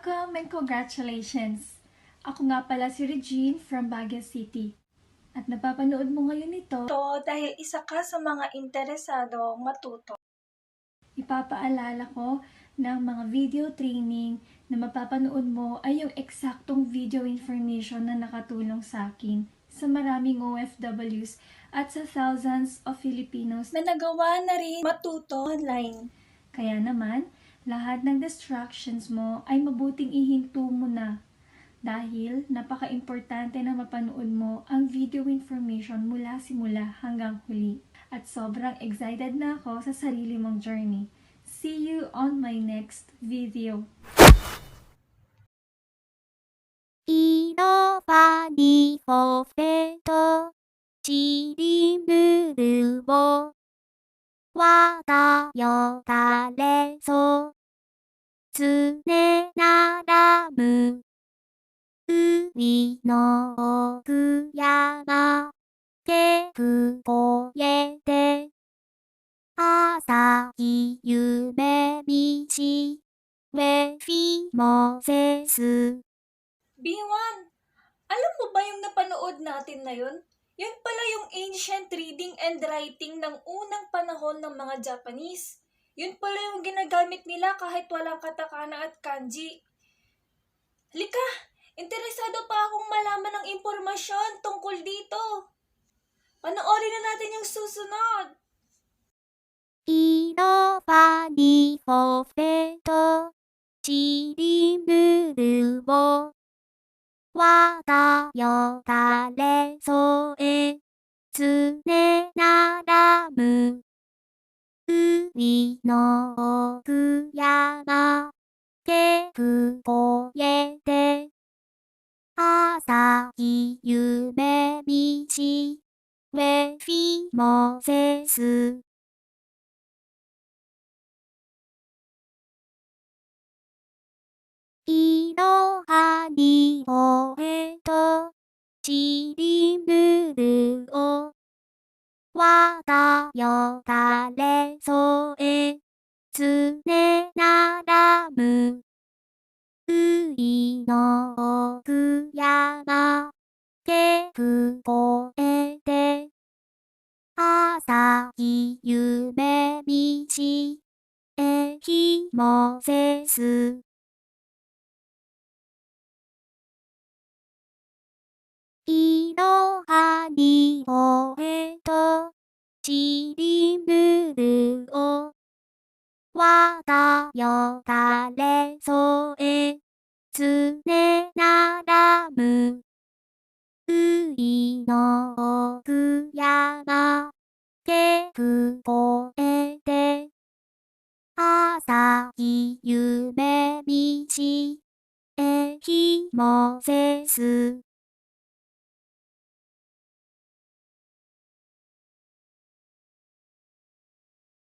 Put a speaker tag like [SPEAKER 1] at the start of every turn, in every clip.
[SPEAKER 1] Welcome and congratulations! Ako nga pala si Regine from Baguio City. At napapanood mo ngayon ito
[SPEAKER 2] dahil isa ka sa mga interesado matuto.
[SPEAKER 1] Ipapaalala ko ng mga video training na mapapanood mo ay yung eksaktong video information na nakatulong sa akin sa maraming OFWs at sa thousands of Filipinos
[SPEAKER 2] na nagawa na rin matuto online.
[SPEAKER 1] Kaya naman, lahat ng distractions mo ay mabuting ihinto mo na dahil napaka-importante na mapanood mo ang video information mula simula hanggang huli. At sobrang excited na ako sa sarili mong journey. See you on my next video.
[SPEAKER 3] 色はにほべとちりむるをわがよだれぞつねならむ海の奥山けくこえて朝日夢道ウェフィモゼス
[SPEAKER 2] B1, alam mo ba yung napanood natin na yun? Yun pala yung ancient reading and writing ng unang panahon ng mga Japanese. Yun pala yung ginagamit nila kahit walang katakana at kanji. Halika, interesado pa akong malaman ng impormasyon tungkol dito. Panoorin na natin yung susunod.
[SPEAKER 3] 色はにほべとちりむるをわがよだれぞえつねならむ海の奥山けくこえて朝日夢道ウェフィモゼスいろはにほえとちりむるをわがよだれぞえつねならむ海の奥山けくこえて朝日夢道えひもぜすいろはにほえとちりむるをわがよだれぞえつねならむ海の奥山けくこえて朝日夢道えひもぜす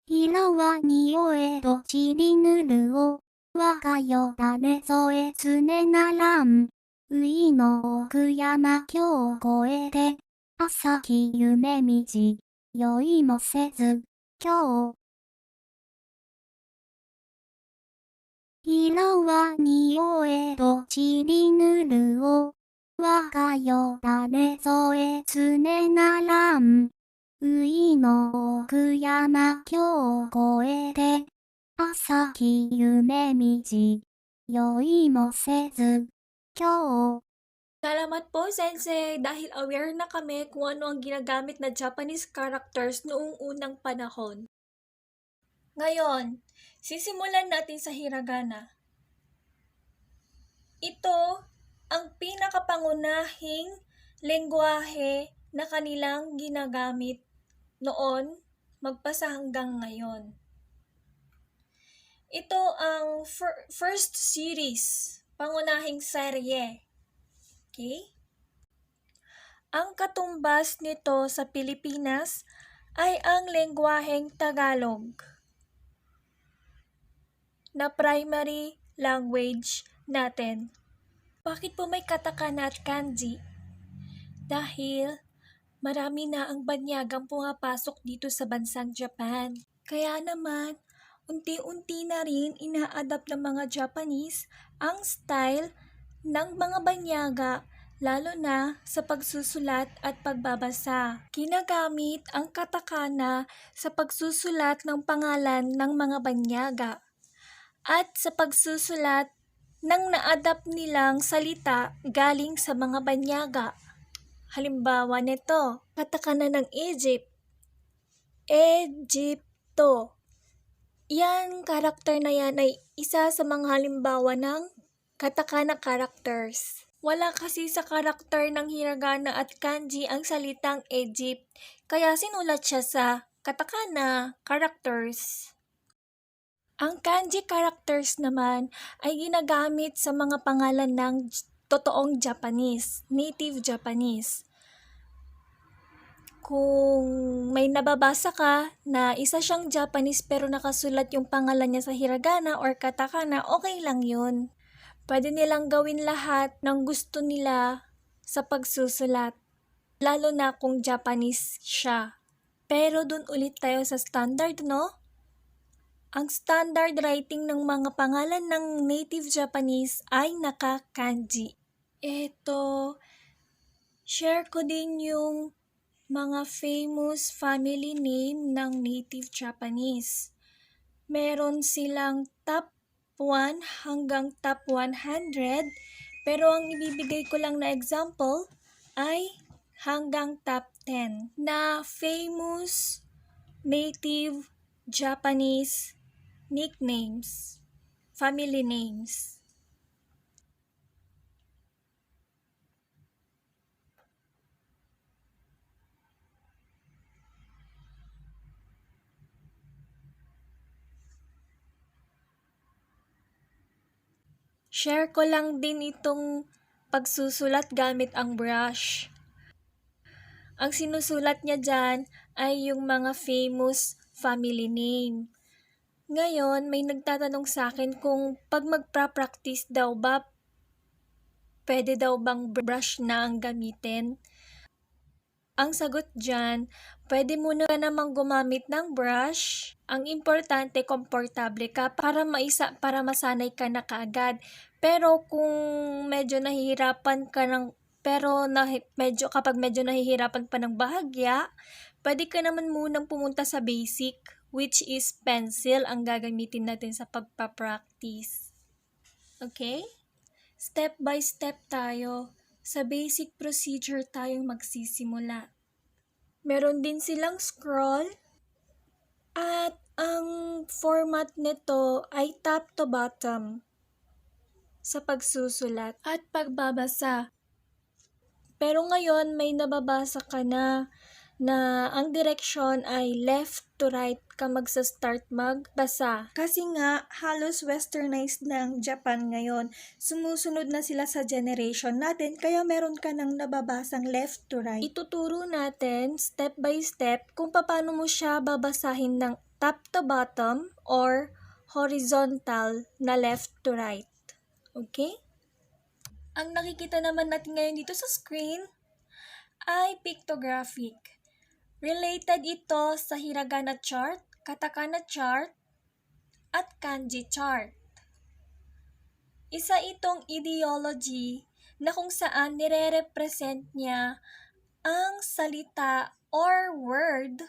[SPEAKER 3] ひらはにおえとちりぬるをわがよだれぞえつねならんういの奥山今日越えて朝日夢道酔いもせず今日ひらはにおえとちりぬるをわがよだれぞえつねならんういの奥山今日越えて朝日夢道酔いもせず今日
[SPEAKER 2] Salamat po, Sensei, dahil aware na kami kung ano ang ginagamit na Japanese characters noong unang panahon. Ngayon, sisimulan natin sa hiragana. Ito ang pinakapangunahing lengguwahe na kanilang ginagamit noon magpasa hanggang ngayon. Ito ang first series, pangunahing serye. Okay? Ang katumbas nito sa Pilipinas ay ang lengguwaheng Tagalog na primary language natin. Bakit po may katakana at kanji? Dahil marami na ang banyagang pumapasok dito sa bansang Japan. Kaya naman, Unti-unti na rin ina-adapt ng mga Japanese ang style ng mga banyaga, lalo na sa pagsusulat at pagbabasa. Ginagamit ang katakana sa pagsusulat ng pangalan ng mga banyaga at sa pagsusulat ng na-adapt nilang salita galing sa mga banyaga. Halimbawa nito, katakana ng Egypt, Egypto. Yan, karakter na yan ay isa sa mga halimbawa ng katakana characters. Wala kasi sa karakter ng hiragana at kanji ang salitang Egypt, kaya sinulat siya sa katakana characters. Ang kanji characters naman ay ginagamit sa mga pangalan ng totoong Japanese, native Japanese. Kung may nababasa ka na isa siyang Japanese pero nakasulat yung pangalan niya sa hiragana or katakana, okay lang yun. Pwede nilang gawin lahat ng gusto nila sa pagsusulat, lalo na kung Japanese siya. Pero dun ulit tayo sa standard, no? Ang standard writing ng mga pangalan ng native Japanese ay naka-kanji. Eto, share ko din yung mga famous family name ng native Japanese. Meron silang top 1 hanggang top 100, pero ang ibibigay ko lang na example ay hanggang top 10 na famous native Japanese nicknames, family names. Share ko lang din itong pagsusulat gamit ang brush. Ang sinusulat niya dyan ay yung mga famous family name. Ngayon, may nagtatanong sa akin kung pag magpa-practice daw ba, pwede daw bang brush na ang gamitin? Ang sagot dyan, pwede muna ka namang gumamit ng brush. Ang importante, komportable ka para masanay ka na kaagad. Pero kung medyo nahihirapan ka kapag medyo nahihirapan pa ng bahagya, pwede ka naman munang pumunta sa basic, which is pencil ang gagamitin natin sa pagpa-practice. Okay? Step by step tayo. Sa basic procedure tayong magsisimula. Meron din silang scroll at ang format nito ay top to bottom sa pagsusulat at pagbabasa. Pero ngayon may nababasa ka na ang direksyon ay left to right ka magsa-start magbasa. Kasi nga, halos westernized na ang Japan ngayon. Sumusunod na sila sa generation natin, kaya meron ka nang nababasang left to right. Ituturo natin step by step kung paano mo siya babasahin ng top to bottom or horizontal na left to right. Okay? Ang nakikita naman natin ngayon dito sa screen ay pictographic. Related ito sa hiragana chart, katakana chart, at kanji chart. Isa itong ideology na kung saan nire-represent niya ang salita or word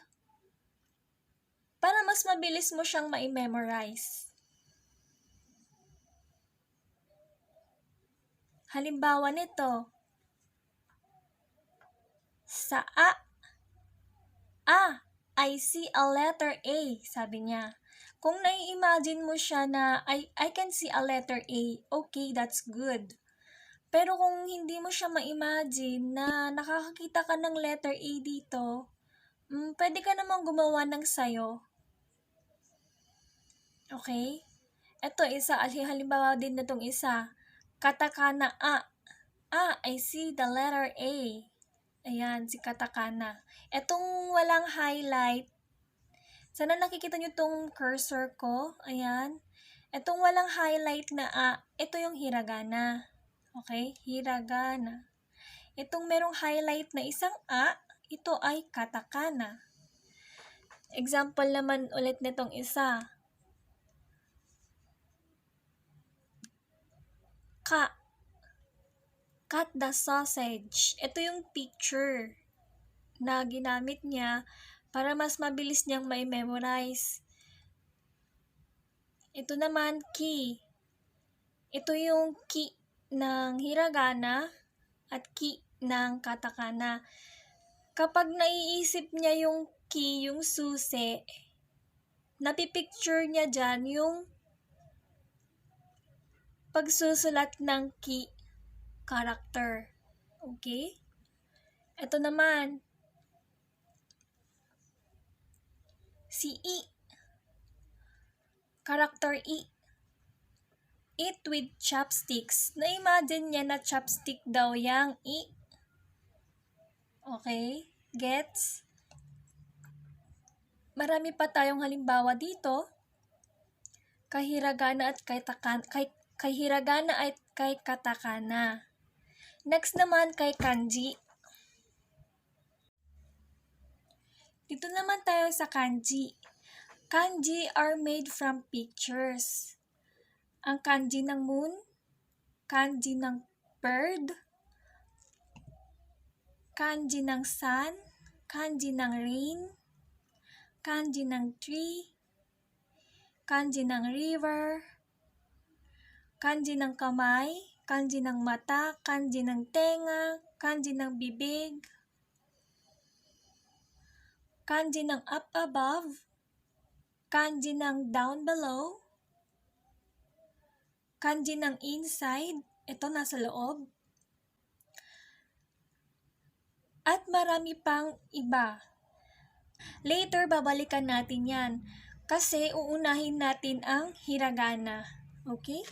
[SPEAKER 2] para mas mabilis mo siyang ma-memorize. Halimbawa nito, sa I see a letter A, sabi niya. Kung nai-imagine mo siya na I can see a letter A, okay, that's good. Pero kung hindi mo siya ma-imagine na nakakakita ka ng letter A dito, pwede ka namang gumawa ng sayo. Okay? Ito isa, halimbawa din na itong isa. Katakana A. I see the letter A. Ayan, si katakana. Etong walang highlight, sana nakikita nyo itong cursor ko. Ayan. Etong walang highlight na ito yung hiragana. Okay? Hiragana. Itong merong highlight na isang ito ay katakana. Example naman ulit nitong isa. Ka. Cut the sausage. Ito yung picture na ginamit niya para mas mabilis niyang may memorize. Ito naman, ki. Ito yung ki ng hiragana at ki ng katakana. Kapag naiisip niya yung ki, yung susi, napipicture niya dyan yung pagsusulat ng ki character. Okay? Ito naman, si i. Character i. Eat with chopsticks. Na-imagine niya na chopstick daw yang i. Okay? Gets? Marami pa tayong halimbawa dito. Kay hiragana at kay hiragana at kay katakana. Next naman kay kanji. Dito naman tayo sa kanji. Kanji are made from pictures. Ang kanji ng moon, kanji ng bird, kanji ng sun, kanji ng rain, kanji ng tree, kanji ng river, kanji ng kamay, kanji ng mata, kanji ng tenga, kanji ng bibig, kanji ng up above, kanji ng down below, kanji ng inside, ito nasa loob, at marami pang iba. Later, babalikan natin yan kasi uunahin natin ang hiragana. Okay?